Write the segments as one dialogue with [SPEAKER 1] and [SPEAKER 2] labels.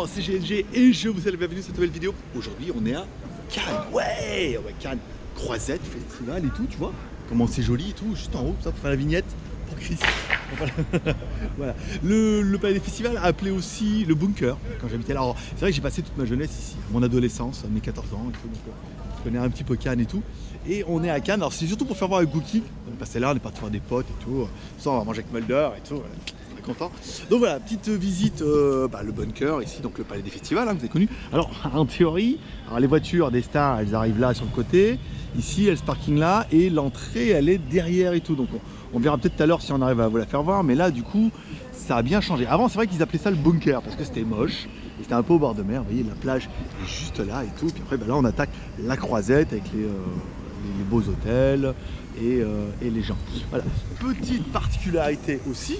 [SPEAKER 1] Bonjour, c'est GLG et je vous souhaite la bienvenue sur cette nouvelle vidéo. Aujourd'hui, on est à Cannes. Ouais, Cannes, Croisette, festival et tout, tu vois. Comment c'est joli et tout, juste en haut, ça pour faire la vignette pour Chris. Voilà. Le palais des festivals appelé aussi le bunker quand j'habitais là. C'est vrai que j'ai passé toute ma jeunesse ici, mon adolescence, mes 14 ans et tout. Donc, je connais un petit peu Cannes et tout. Et on est à Cannes, alors c'est surtout pour faire voir avec Gookie. On est passé là, on est parti voir des potes et tout. Ça, on va manger avec Mulder et tout. Très content. Donc voilà, petite visite, le bunker ici, donc le palais des festivals, hein, vous avez connu. Alors en théorie, alors, les voitures des stars, elles arrivent là sur le côté. Ici, il y a ce parking là et l'entrée, elle est derrière et tout. Donc on verra peut-être tout à l'heure si on arrive à vous la faire voir. Mais là, du coup, ça a bien changé. Avant, c'est vrai qu'ils appelaient ça le bunker parce que c'était moche. C'était un peu au bord de mer. Vous voyez, la plage est juste là et tout. Puis après, là, on attaque la Croisette avec les beaux hôtels et les gens. Voilà. Petite particularité aussi,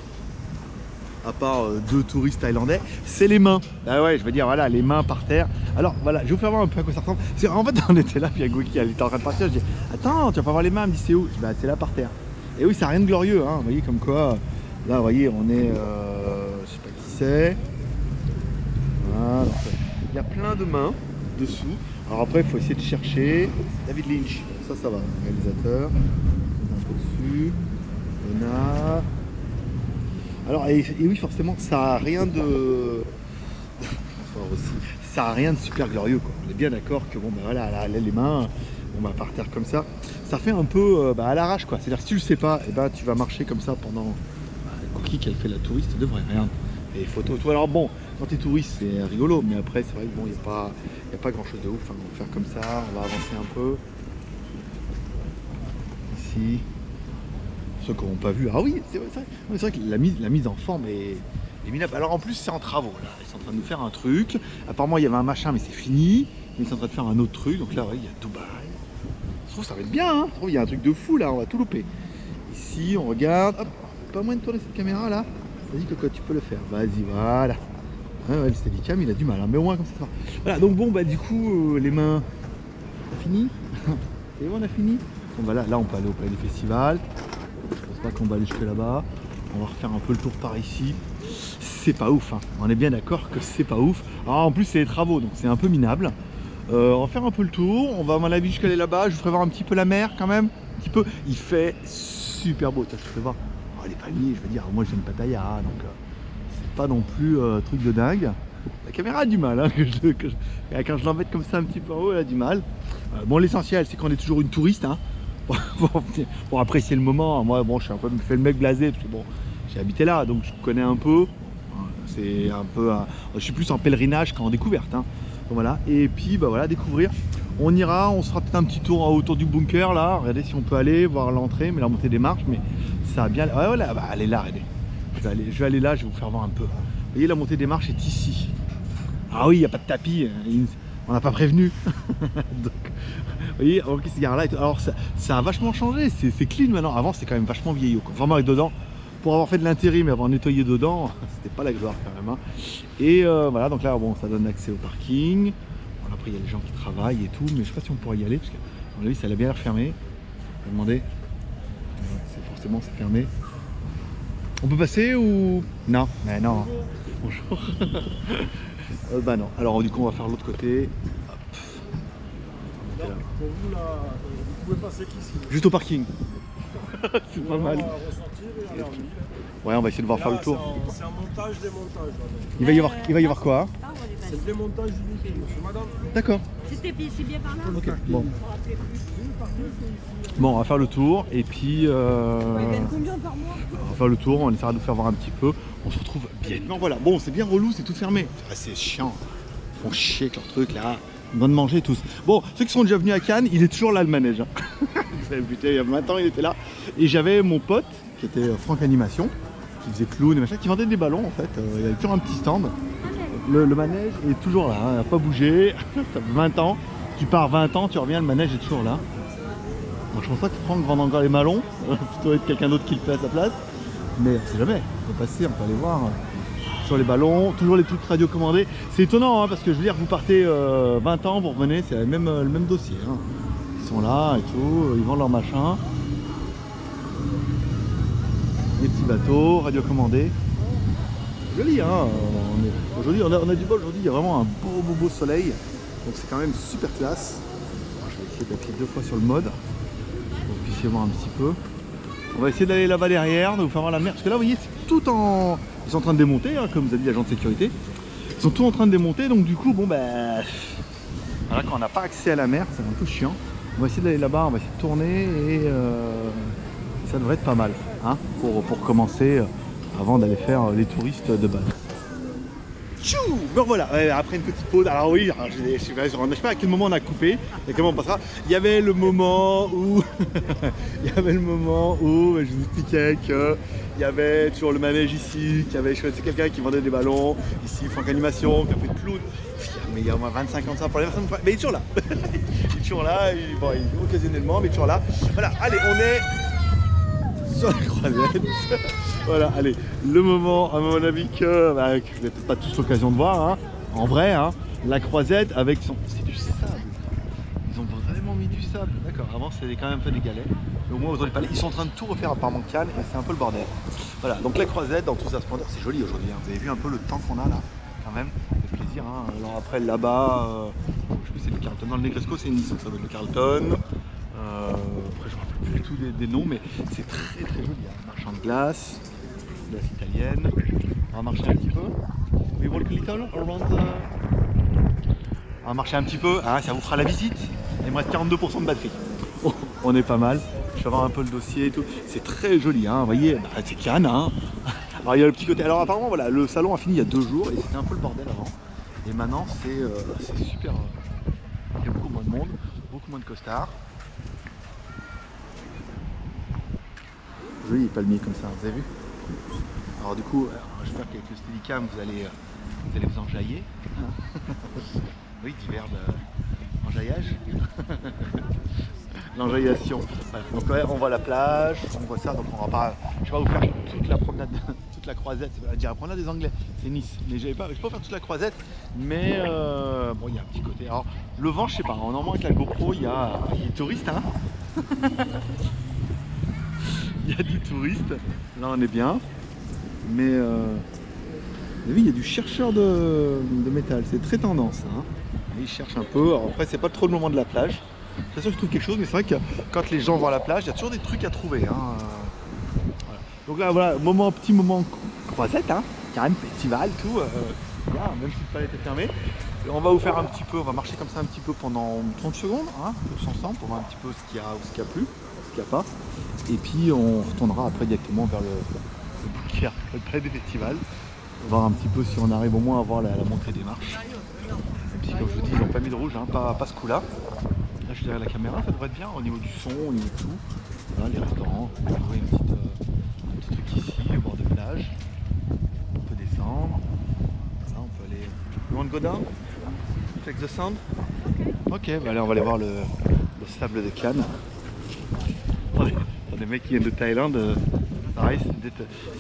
[SPEAKER 1] à part deux touristes thaïlandais, c'est les mains. Ah ouais, je veux dire, voilà, les mains par terre. Alors voilà, je vais vous faire voir un peu à quoi ça ressemble. En fait, on était là, puis il y a Goki, elle était en train de partir. Je dis, attends, tu vas pas voir les mains. Elle me dit, c'est où? Je dis, bah, c'est là par terre. Et oui, ça n'a rien de glorieux, hein. Vous voyez, comme quoi, là, vous voyez, on est, je sais pas qui c'est. Voilà. Il y a plein de mains dessous. Alors après, il faut essayer de chercher. David Lynch, ça va, réalisateur. Un peu dessus. Léonard. Alors, et oui, forcément, ça a rien de. Ça a rien de super glorieux, quoi. On est bien d'accord que bon, bah voilà, là, les mains, on va par terre comme ça. Ça fait un peu à l'arrache, quoi. C'est-à-dire, si tu le sais pas, et ben, tu vas marcher comme ça pendant. Cookie, qu'elle fait la touriste, devrait rien. Et photos, tout. Alors bon, quand tu es touriste, c'est rigolo, mais après, c'est vrai que bon, il n'y a pas grand-chose de ouf. Hein. On va faire comme ça, on va avancer un peu. Ici. Ceux qui n'ont pas vu, ah oui, c'est vrai que la mise en forme est minable. Alors en plus, c'est en travaux, là. Ils sont en train de nous faire un truc. Apparemment, il y avait un machin, mais c'est fini. Mais ils sont en train de faire un autre truc. Donc là, ouais, il y a Dubaï. Je trouve que ça va être bien, hein. Je trouve qu'il y a un truc de fou, là. On va tout louper. Ici, on regarde. Hop, pas moins de tourner cette caméra, là. Vas-y, Coco, tu peux le faire. Vas-y, voilà. Ouais, le Steadicam, il a du mal, hein. Mais au moins, comme ça, ça va. Voilà, donc bon, bah du coup, les mains... On a fini. Et bon, on a fini. Bon, bah là, on peut aller au palais des festivals. Je pense pas qu'on va aller jusque là-bas. On va refaire un peu le tour par ici. C'est pas ouf, hein. On est bien d'accord que c'est pas ouf. Alors en plus c'est les travaux, donc c'est un peu minable. On va faire un peu le tour. On va à mon avis jusqu'à aller là-bas. Je vous ferai voir un petit peu la mer quand même. Un petit peu. Il fait super beau. Ça, je fais voir. Oh, les palmiers, je veux dire, moi j'aime Pattaya, donc c'est pas non plus truc de dingue. La caméra a du mal, hein, quand je l'embête comme ça un petit peu en haut, elle a du mal. Bon, l'essentiel c'est qu'on est toujours une touriste, hein. Pour apprécier le moment. Moi bon, je suis un peu fait le mec blasé parce que bon, j'ai habité là donc je connais un peu. C'est un peu je suis plus en pèlerinage qu'en découverte, hein. Donc voilà, et puis bah voilà, découvrir. On ira, on se fera peut-être un petit tour autour du bunker là, regardez si on peut aller voir l'entrée, mais la montée des marches, mais ça a bien. Ouais, voilà, bah, allez là, regardez. Je vais aller là, je vais vous faire voir un peu. Vous voyez, la montée des marches est ici. Ah oui, il n'y a pas de tapis, on n'a pas prévenu. Donc, vous voyez, ok, ces gares là, alors ça a vachement changé, c'est clean maintenant. Avant c'était quand même vachement vieillot. Vraiment avec dedans, pour avoir fait de l'intérim et avoir nettoyé dedans, c'était pas la gloire quand même, hein. Et voilà, donc là bon, ça donne accès au parking. Bon, après il y a les gens qui travaillent et tout, mais je sais pas si on pourrait y aller parce que à mon avis ça a bien l'air fermé. Je vais demander. Ouais, forcément c'est fermé. On peut passer ou non? Mais non. Bonjour. Bah non. Alors du coup on va faire l'autre côté.
[SPEAKER 2] Là, pour vous là, vous pouvez passer qu'ici.
[SPEAKER 1] Juste au parking. C'est pas mal.
[SPEAKER 2] On va ressortir et aller en ville.
[SPEAKER 1] Ouais, on va essayer de voir faire le tour.
[SPEAKER 2] C'est un montage, démontage. Là,
[SPEAKER 1] Il va y avoir quoi?
[SPEAKER 2] c'est le démontage du véhicule, monsieur, madame.
[SPEAKER 1] D'accord.
[SPEAKER 3] C'est bien par là.
[SPEAKER 1] Ok. Bon. Bon, on va faire le tour et puis
[SPEAKER 3] Ils gagnent combien par mois?
[SPEAKER 1] on va faire le tour, on essaiera de faire voir un petit peu. On se retrouve bien. Non voilà, bon c'est bien relou, c'est tout fermé. Ah, c'est chiant. Ils font chier avec leur truc là. Ils donnent manger tous. Bon, ceux qui sont déjà venus à Cannes, il est toujours là le manège, hein. Putain, il y a 20 ans il était là. Et j'avais mon pote qui était Franck Animation, qui faisait clown et machin, qui vendait des ballons en fait. Il y avait toujours un petit stand. Le manège est toujours là, hein. Il n'a pas bougé. Ça fait 20 ans. Tu pars 20 ans, tu reviens, le manège est toujours là. Donc je pense pas que Franck vende encore les ballons. Plutôt être quelqu'un d'autre qui le fait à sa place. Mais on sait jamais. On peut passer, on peut aller voir sur les ballons. Toujours les trucs radiocommandés. C'est étonnant, hein, parce que je veux dire, vous partez 20 ans, vous revenez, c'est le même dossier, hein. Ils sont là et tout, ils vendent leur machin. Les petits bateaux radiocommandés. Joli, hein. Aujourd'hui, on a du bol. Aujourd'hui, il y a vraiment un beau soleil. Donc c'est quand même super classe. Alors, je vais essayer d'appuyer 2 fois sur le mode pour que vous puissiez voir un petit peu. On va essayer d'aller là-bas derrière, de vous faire voir la mer. Parce que là, vous voyez, c'est tout en... Ils sont en train de démonter, hein, comme vous a dit l'agent de sécurité. Ils sont tous en train de démonter. Donc du coup, bon, ben... Voilà, quand on n'a pas accès à la mer, c'est un peu chiant. On va essayer d'aller là-bas, on va essayer de tourner et ça devrait être pas mal, hein, pour commencer avant d'aller faire les touristes de base. Tchou, bon voilà, après une petite pause, alors oui, alors je sais pas à quel moment on a coupé, et comment on passera. Il y avait le moment où, je vous expliquais que il y avait toujours le manège ici, qu'il y avait choisi quelqu'un qui vendait des ballons, ici Franck Animation, qui a fait de clown. Mais il y a au moins 25 ans de ça pour les personnes, mais il est toujours là. Il est toujours là, bon, occasionnellement, mais toujours là. Voilà, allez, on est sur la croisette. Voilà, allez, le moment, à mon avis, que vous n'avez peut-être pas tous l'occasion de voir, hein, en vrai, hein, la croisette avec son... C'est du sable. Ils ont vraiment mis du sable. D'accord, avant c'était quand même fait des galets. Mais au moins vous en pas. Ils sont en train de tout refaire apparemment Cannes et c'est un peu le bordel. Voilà, donc la croisette dans toute sa splendeur, c'est joli aujourd'hui. Hein. Vous avez vu un peu le temps qu'on a là, quand même. Ça fait plaisir. Hein. Alors après là-bas, je sais plus c'est le Carlton. Dans le Negresco c'est Nice, donc ça doit être le Carlton. Après je ne me rappelle plus du tout des noms, mais c'est très joli. Hein. Marchand de glace italienne. On va marcher un petit peu. We walk a little around the... On va marcher un petit peu, hein, ça vous fera la visite. Il me reste 42% de batterie. Oh, on est pas mal. Je vais voir un peu le dossier et tout. C'est très joli, hein. Vous voyez, bah, c'est Cannes. Hein. Alors il y a le petit côté. Alors apparemment voilà, le salon a fini il y a 2 jours et c'était un peu le bordel avant. Et maintenant c'est super. Il y a beaucoup moins de monde, beaucoup moins de costards. Joli les palmiers comme ça, vous avez vu? Alors du coup, j'espère qu'avec le Steadicam vous allez vous enjailler. Oui, divers enjaillage. L'enjaillation. Voilà. Donc ouais, on voit la plage, on voit ça, donc on va pas. Je vais pas vous faire toute la promenade, toute la croisette, c'est pas dire la promenade des Anglais, c'est Nice. Mais je vais pas faire toute la croisette, mais bon il y a un petit côté. Alors le vent, je sais pas, normalement avec la GoPro il y a des touristes, hein. Il y a des touristes, là on est bien. Mais vous avez vu, il y a du chercheur de métal, c'est très tendance. Hein. Ils cherchent un peu, alors après c'est pas trop le moment de la plage. C'est sûr que je trouve quelque chose, mais c'est vrai que quand les gens vont à la plage, il y a toujours des trucs à trouver. Hein. Voilà. Donc là voilà, petit moment croisette, hein. Carême, festival, tout. Bien, même si le palais était fermé. On va vous faire un petit peu, on va marcher comme ça un petit peu pendant 30 secondes, hein, tous ensemble, pour voir un petit peu ce qu'il y a ou ce qu'il n'y a plus, ce qu'il n'y a pas. Et puis on retournera après directement vers le bouquet près des festivals. On va voir un petit peu si on arrive au moins à voir la montée des marches. Même si comme je vous dis, ils n'ont pas mis de rouge, hein, pas ce coup-là. Là je suis derrière la caméra, ça devrait être bien au niveau du son, au niveau de tout. Voilà, les restaurants, on peut trouver un petit truc ici, au bord de plage. On peut descendre. Là on peut aller. You want to go down? Take the sand? Ok, bah allez on va aller voir le sable de Cannes. Des mecs qui viennent de Thaïlande. Pareil,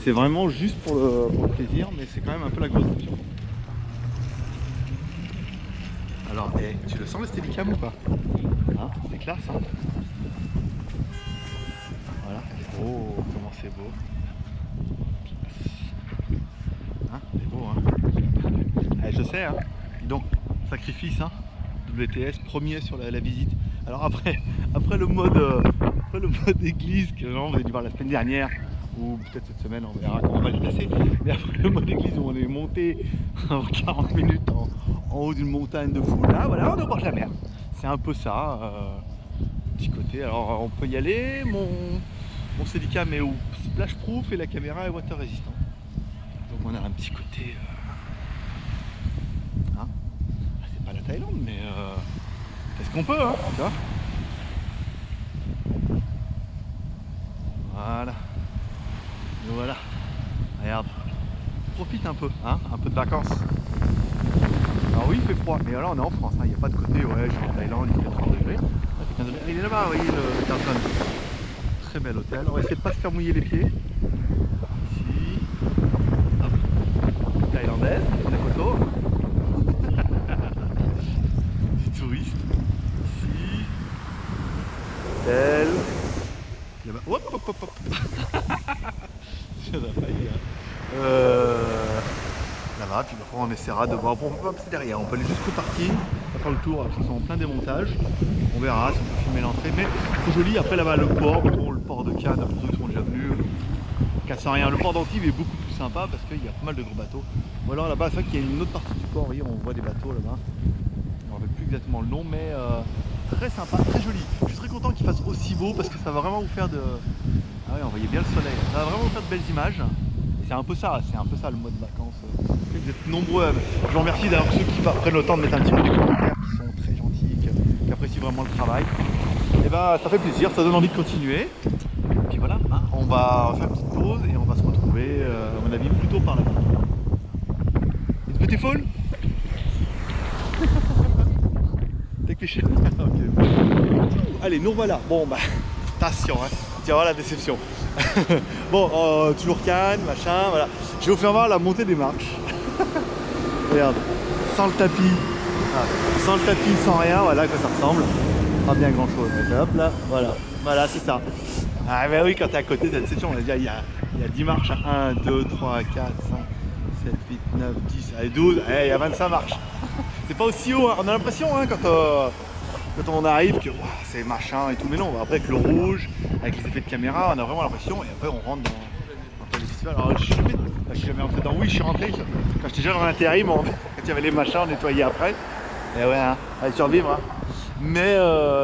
[SPEAKER 1] c'est vraiment juste pour le plaisir, mais c'est quand même un peu la grosse option. Alors, tu le sens le Steadicam ou pas? Hein, c'est classe, hein? Voilà. Oh, comment c'est beau. Hein, c'est beau, hein? Allez, je sais, hein? Dis donc, sacrifice, hein? WTS, premier sur la visite. Alors après le mode église que vous avez dû voir la semaine dernière, ou peut-être cette semaine, on verra comment on va le placer. Mais après le mode église où on est monté en 40 minutes en haut d'une montagne de fou, là voilà, on est au bord de la mer. C'est un peu ça, petit côté. Alors on peut y aller, mon Steadicam est splash proof et la caméra est water résistant. Donc on a un petit côté. Hein, c'est pas la Thaïlande, mais est-ce qu'on peut, hein, tu vois? Voilà. Et voilà. Regarde. Profite un peu, hein, un peu de vacances. Alors oui, il fait froid, mais là on est en France, hein, il n'y a pas de côté, ouais, je suis en Thaïlande, il fait 30 degrés. Là, fait 15 degrés. Il est là-bas, vous voyez le Carlton. Très bel hôtel. On va essayer de ne pas se faire mouiller les pieds. Ici. Hop. Thaïlandaise, la photo. Du touriste. Ici. Hôtel. Là-bas. Hop, hop, hop, hop. J'en ai failli. Là-bas, puis après on essaiera de voir. Bon, on peut pas passer derrière, on peut aller jusqu'au parking, on va faire le tour, ils sont en plein démontage. On verra si on peut filmer l'entrée, mais trop joli. Après là-bas le port, bon, le port de Cannes, pour ceux qui sont déjà venus, casse rien. Le port d'Antibes est beaucoup plus sympa parce qu'il y a pas mal de gros bateaux. Ou alors là-bas, c'est vrai qu'il y a une autre partie du port, vous voyez, on voit des bateaux là-bas. On ne rappelle plus exactement le nom, mais très sympa, très joli. Je suis très content qu'il fasse aussi beau parce que ça va vraiment vous faire de... Ah oui, on voyait bien le soleil. Ça va vraiment vous faire de belles images. C'est un peu ça le mode vacances. Vous êtes nombreux. Je vous remercie d'ailleurs ceux qui prennent le temps de mettre un petit peu des commentaires, qui sont très gentils, qui apprécient vraiment le travail. Et ben ça fait plaisir, ça donne envie de continuer. Et puis voilà, hein, on va faire une petite pause et on va se retrouver, à mon avis, plutôt par là. It's beautiful? Take picture. Okay. Allez, nous revoilà. Bon bah, attention, hein. Tu vas voir la déception. Bon, toujours Cannes, machin, voilà. Je vais vous faire voir la montée des marches. Regarde, sans le tapis, sans rien, voilà à quoi ça ressemble. Pas bien grand chose. Hop là, voilà, c'est ça. Ah mais oui, quand t'es à côté de la déception, on a dit il y a 10 marches. 1, 2, 3, 4, 5, 7, 8, 9, 10, allez 12, il y a 25 marches. C'est pas aussi haut, hein. On a l'impression hein, quand on arrive que wow, c'est machin et tout, mais non, après avec le rouge, avec les effets de caméra, on a vraiment l'impression et après on rentre dans le festival. Alors je suis jamais rentré dedans, oui je suis rentré quand j'étais jeune en intérim, quand il y avait les machins, on nettoyait après. Et ouais, hein, allez survivre. Hein. Mais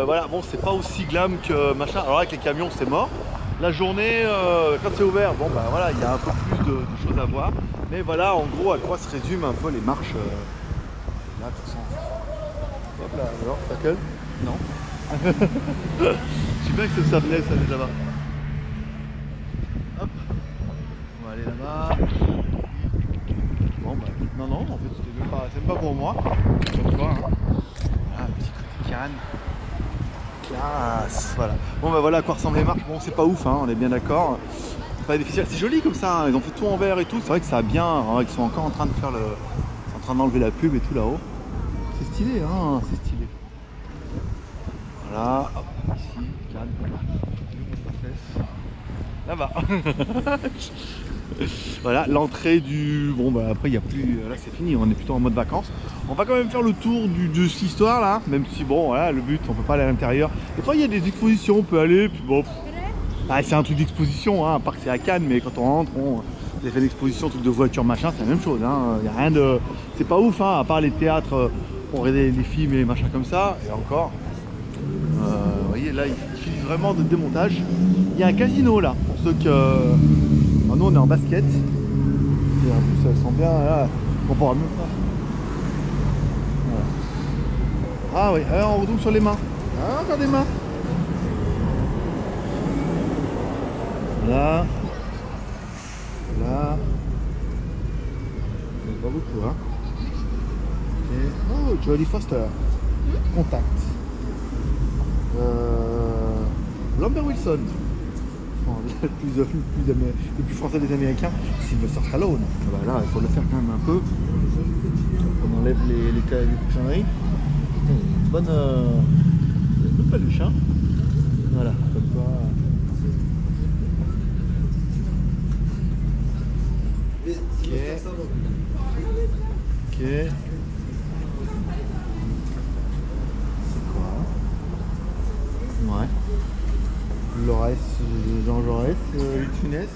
[SPEAKER 1] voilà, bon c'est pas aussi glam que machin, alors avec les camions c'est mort. La journée, quand c'est ouvert, bon bah voilà, il y a un peu plus de choses à voir. Mais voilà en gros à quoi se résument un peu les marches. Là, de toute façon. Hop là, alors, ça colle? Non. Je sais bien que ça venait, ça là-bas. Hop. On va aller là-bas. Bon bah, non, en fait c'est même pas pour moi. Comme quoi, hein. Voilà, un petit côté Cannes. Classe. Voilà. Bon bah voilà à quoi ressemblent les marches. Bon c'est pas ouf, hein, on est bien d'accord. C'est pas difficile. C'est joli comme ça, hein. Ils ont fait tout en vert et tout. C'est vrai que ça a bien. Hein, ils sont encore en train de faire le. En train d'enlever la pub et tout là-haut. C'est stylé, hein, c'est stylé. Voilà, hop, ici, là-bas. Voilà, l'entrée du... Bon bah après il n'y a plus... Là c'est fini, on est plutôt en mode vacances. On va quand même faire le tour de cette histoire là, même si bon, voilà, le but, on peut pas aller à l'intérieur. Des fois il y a des expositions, on peut aller, puis bon... Ah, c'est un truc d'exposition, hein, à part que c'est à Cannes, mais quand on rentre, on a fait l'exposition, truc de voiture, machin, c'est la même chose. Hein. Il n'y a rien de... C'est pas ouf, hein, à part les théâtres, on regarde les films et les machins comme ça, et encore. Vous voyez, là, ils finissent vraiment de démontage. Il y a un casino là, pour ceux que... Alors, nous, on est en basket. Et en plus, elles sont bien, là, on pourra mieux faire. Voilà. Ah oui, alors on retourne sur les mains. Ah, encore des mains. Là, là, pas beaucoup, hein. Et... Oh, Jolly Foster, Contact, Lambert Wilson, bon, le plus français des Américains, Sylvester Stallone. Ah bah là, il faut le faire quand même un peu. On enlève les conneries. Bonne paluche, hein. Voilà, comme quoi. Ok. Ok. C'est quoi? Ouais. Jaurès, Jean Jaurès, Funès.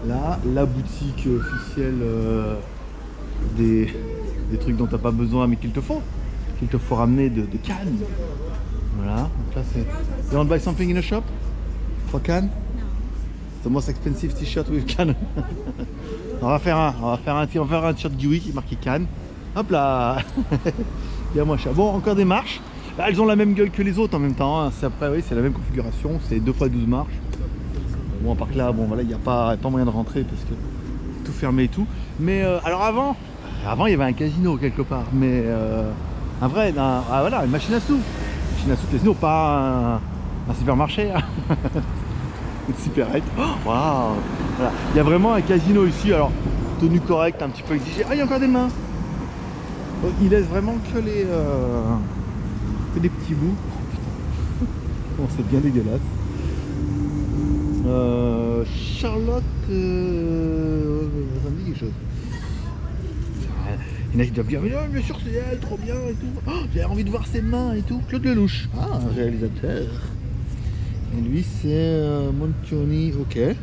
[SPEAKER 1] Là, la boutique officielle des trucs dont t'as pas besoin mais qu'il te faut ramener de Cannes. Voilà. Donc là c'est. You want to buy something in a shop? For Cannes? The most expensive t-shirt with Cannes. On va faire un t-shirt Gui qui est marqué Cannes. Hop là. Bien moins cher. Bon, encore des marches. Elles ont la même gueule que les autres en même temps. Hein. C'est après, oui, c'est la même configuration. C'est 2 x 12 marches. Bon, à part que là, bon, voilà, il n'y a pas moyen de rentrer parce que tout fermé et tout. Mais alors avant, il y avait un casino quelque part. Mais un vrai, voilà, une machine à sous. Une machine à sous casino, pas un supermarché. Hein. Une supérette. Oh, waouh. Voilà. Il y a vraiment un casino ici. Alors, tenue correcte, un petit peu exigée. Ah, il y a encore des mains. Il laisse vraiment que les que des petits bouts. Bon, c'est bien dégueulasse. Charlotte, ça me dit quelque chose. Il y en a qui doivent dire mais bien sûr c'est elle, trop bien et tout. Oh, j'ai envie de voir ses mains et tout. Claude Lelouch, ah, un réalisateur. Et lui c'est Montioni, ok. Et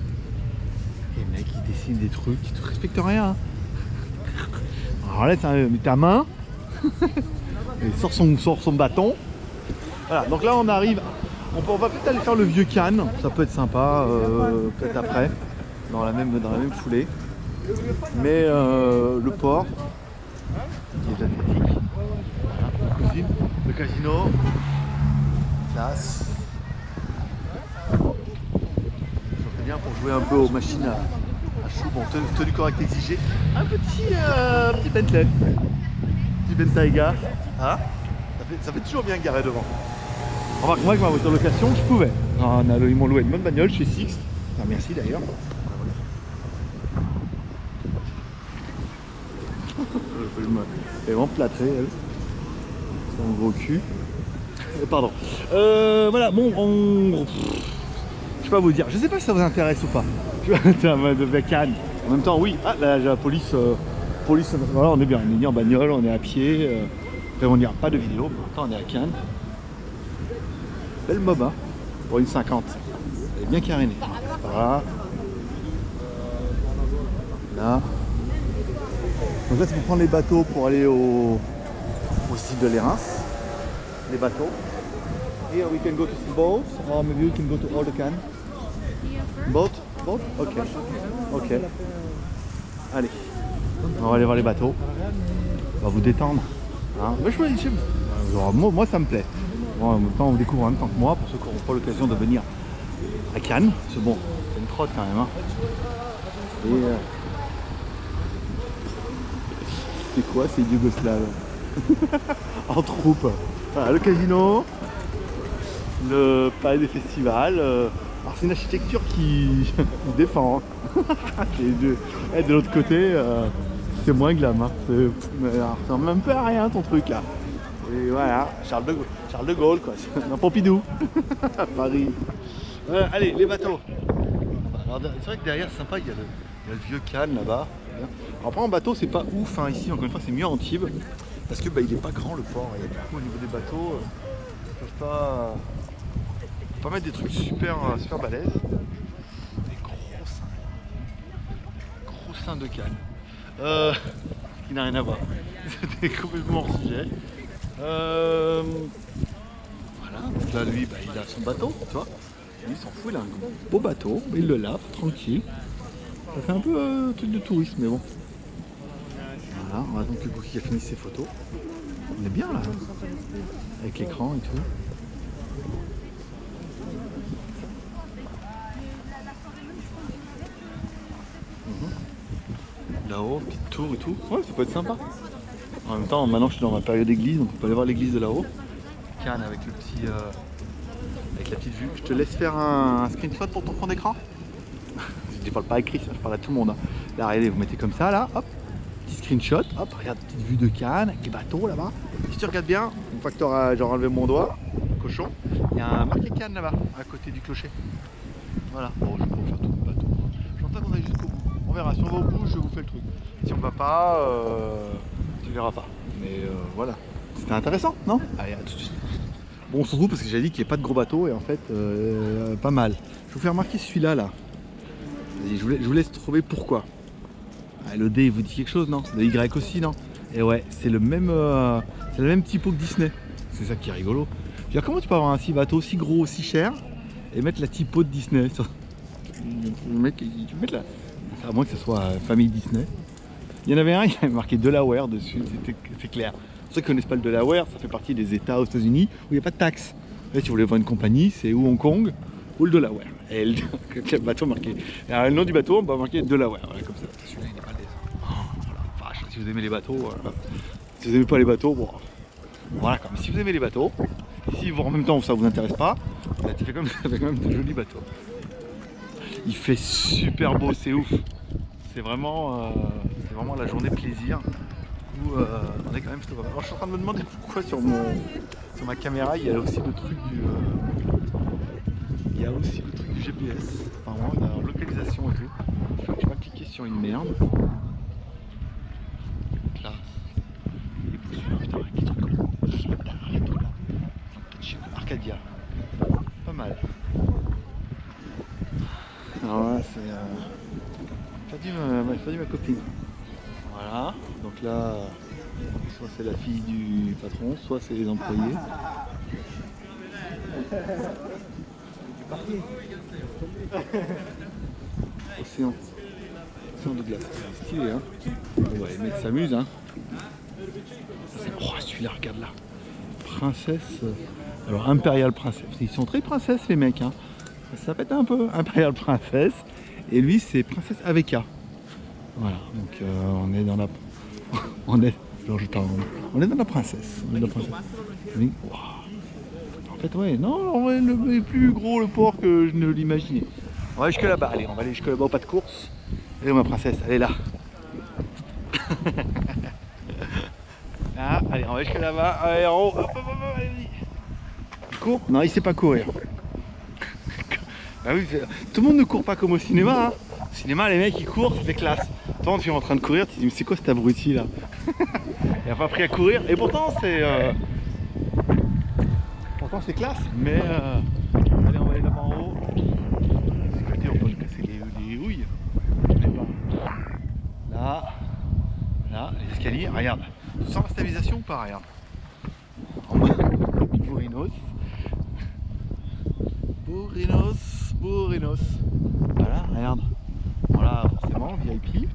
[SPEAKER 1] le mec il dessine des trucs, il te respecte rien. Alors là c'est met ta main, il sort son bâton. Voilà, donc là on arrive, on va peut-être aller faire le vieux Cannes, ça peut être sympa, peut-être après, dans la même foulée. Mais le port, qui est athlétique, voilà, la cuisine, le casino, classe. Ça serait bien pour jouer un peu aux machines à chou, bon, tenue correcte exigée. Un petit Bentley, petit Bentayga, hein, ça fait toujours bien garer devant. Remarque, moi avec ma voiture de location, je pouvais. Ils m'ont loué une bonne bagnole chez Sixt. Enfin, merci d'ailleurs. Elle est vraiment plâtrée, elle. C'est un gros cul. Pardon. Voilà, bon, je sais pas vous dire. Je sais pas si ça vous intéresse ou pas. Je suis en mode de Cannes. En même temps, oui. Ah, là, j'ai la police. Voilà, on est bien. On est ni en bagnole, on est à pied. Après, on n'ira pas de vidéo. Maintenant, on est à Cannes. Belle mob, hein, pour une 50. Elle est bien carénée. Voilà. Là. Donc là, c'est pour prendre les bateaux pour aller au site de l'Érins. Les bateaux. Here we can go to some boats, or maybe we can go to all the Cannes. Boat? Boat? Ok. Ok. Allez. On va aller voir les bateaux. On va vous détendre. Hein. Moi, ça me plaît. Bon, en même temps, on découvre en même temps que moi, pour ceux qui n'auront pas l'occasion de venir à Cannes. C'est bon, c'est une trotte quand même. Hein. Et c'est quoi ces Yougoslaves en troupe? Voilà, le casino, le palais des festivals. Alors c'est une architecture qui se défend. Hein. Et de l'autre côté, c'est moins glam. Hein. Ça ressemble même peu à rien ton truc là. Et voilà, Charles de Gaulle quoi, dans Pompidou, à Paris. Allez, les bateaux. C'est vrai que derrière c'est sympa, il y a le vieux Cannes là-bas. Après en bateau c'est pas ouf, hein. Ici encore une fois c'est mieux à Antibes, parce que il est pas grand le port, et du coup au niveau des bateaux, ils peuvent pas mettre des trucs super balèzes. Des gros seins de Cannes. Qui n'a rien à voir. C'était complètement hors sujet. Voilà, donc là lui il a son bateau, tu vois. Lui il s'en fout, il a un beau bateau, il le lave tranquille. Ça fait un peu truc de tourisme, mais bon. Voilà, on attend que Cookie a fini ses photos. On est bien là, avec l'écran et tout. Là-haut, petite tour et tout. Ouais, ça peut être sympa. En même temps, maintenant je suis dans ma période d'église, donc on peut aller voir l'église de là-haut. Cannes avec le petit, avec la petite vue. Je te laisse faire un screenshot pour ton fond d'écran. Je ne parle pas écrit, je parle à tout le monde. Hein. Là, regardez, vous mettez comme ça, là, hop, petit screenshot, hop, regarde, petite vue de Cannes, avec les bateaux là-bas. Si tu regardes bien, une fois que tu auras genre enlevé mon doigt, cochon, il y a un marqué Cannes là-bas, à côté du clocher. Voilà, bon, je vais pas vous faire tout le bateau. Je pense pas qu'on aille jusqu'au bout. On verra, si on va au bout, je vous fais le truc. Si on va pas, tu verras pas. Mais voilà, c'était intéressant, non? Allez, à tout de suite. Bon, on se retrouve parce que j'ai dit qu'il n'y a pas de gros bateaux et en fait, pas mal. Je vais vous faire remarquer celui-là, là. Vas-y, je vous laisse trouver pourquoi. Ah, le D, il vous dit quelque chose, non? Le Y aussi, non? Et ouais, c'est le même typo que Disney. C'est ça qui est rigolo. Je veux dire, comment tu peux avoir un si bateau si gros, si cher et mettre la typo de Disney sur... Le mec, tu peux mettre la... À moins que ce soit famille Disney. Il y en avait un, il y avait marqué Delaware dessus, c'est clair. Pour ceux qui ne connaissent pas le Delaware, ça fait partie des États aux États-Unis où il n'y a pas de taxes. Là, si vous voulez voir une compagnie, c'est ou Hong Kong ou le Delaware. Et le bateau marqué. Alors, le nom du bateau, on va marquer Delaware. Voilà, comme ça. Celui-là, il n'est pas le... Oh la vache, si vous aimez les bateaux, si vous n'aimez pas les bateaux, bon. Voilà, comme si vous aimez les bateaux, si vous, en même temps ça vous intéresse pas, ça fait quand même de jolis bateaux. Il fait super beau, c'est ouf. C'est vraiment la journée plaisir où on est quand même stop. Alors je suis en train de me demander pourquoi sur ma caméra il y a aussi le truc du GPS. Apparemment la localisation et tout. Je vais pas cliquer sur une merde. Là. Alors là, c'est perdu ma copine. Voilà, donc là, soit c'est la fille du patron, soit c'est les employés. Océan de glace, c'est stylé, hein. Bon, bah, les mecs s'amusent, hein. Oh, celui-là, regarde là. Princesse. Alors, Impérial Princesse. Ils sont très princesses, les mecs, hein. Ça pète un peu. Impérial Princesse. Et lui, c'est Princesse Aveka. Voilà, donc on est dans la. On est dans la princesse. On est dans la princesse. Oui. Wow. En fait, ouais, non, il est plus gros le porc que je ne l'imaginais. On va aller jusque là-bas, allez, on va aller jusque là-bas au pas de course. Allez, ma princesse, elle est là. Ah, allez, on va jusque là-bas. Allez, en haut, hop, allez-y. Il court? Non, il sait pas courir. Bah oui, tout le monde ne court pas comme au cinéma, hein. Au cinéma, les mecs ils courent, c'est classe. Toi, tu es en train de courir, tu te dis, mais c'est quoi cet abruti là? Il a pas appris à courir, et pourtant c'est classe. Mais allez, on va aller là-bas en haut. On peut casser les houilles. Là, les escaliers, regarde. Tu sens la stabilisation ou pas? Regarde. En mode Bourrinos. Voilà, regarde. Voilà, forcément, VIP.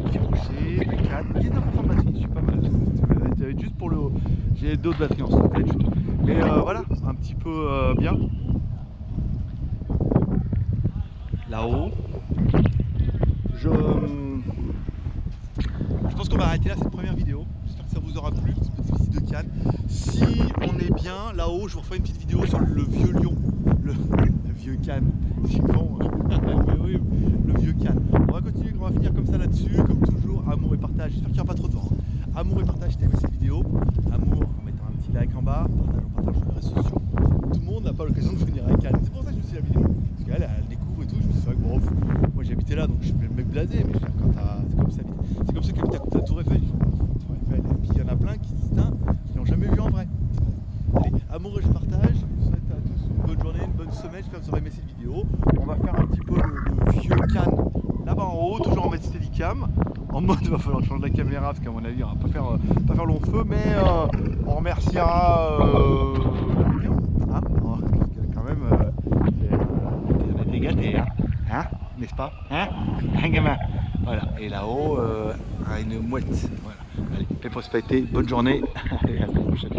[SPEAKER 1] Petit rocher, 4, 19% de batterie, je suis pas mal. Juste pour le. J'ai d'autres batteries en stock. Mais voilà, un petit peu bien. Là-haut. Je pense qu'on va arrêter là cette première vidéo. J'espère que ça vous aura plu, cette petite visite de Cannes. Si on est bien là-haut, je vous referai une petite vidéo sur le vieux lion. Le vieux Cannes. Oui, le vieux Cannes. On va continuer, on va finir comme ça là-dessus. Comme toujours, amour et partage. J'espère qu'il n'y aura pas trop de vent. Amour et partage si t'as aimé cette vidéo. Amour en mettant un petit like en bas. Partage sur les réseaux sociaux. Tout le monde n'a pas l'occasion de venir à Cannes. C'est pour ça que je me suis dit la vidéo. Parce qu'elle elle découvre et tout. Je me suis dit, bon, moi j'ai habité là donc je suis le mec blasé. Mais quand c'est comme ça. C'est comme ceux qui habitent à la Tour Eiffel. Et puis il y en a plein qui disent qui n'ont jamais vu en vrai. Allez, amour et je partage. Je vous souhaite à tous une bonne journée, une bonne semaine. J'espère que vous aurez aimé cette vidéo. On va faire un petit peu le vieux Cannes là-bas en haut, toujours en mode steadicam. En mode, il va falloir changer la caméra parce qu'à mon avis, on va pas faire long feu, mais on remerciera la vidéo. Hein, parce que quand même, on a été gâtés, hein, n'est-ce pas? Hein, gamin. Voilà, et là-haut, une mouette. Voilà. Allez, paix prospérité, bonne journée. Et à la prochaine.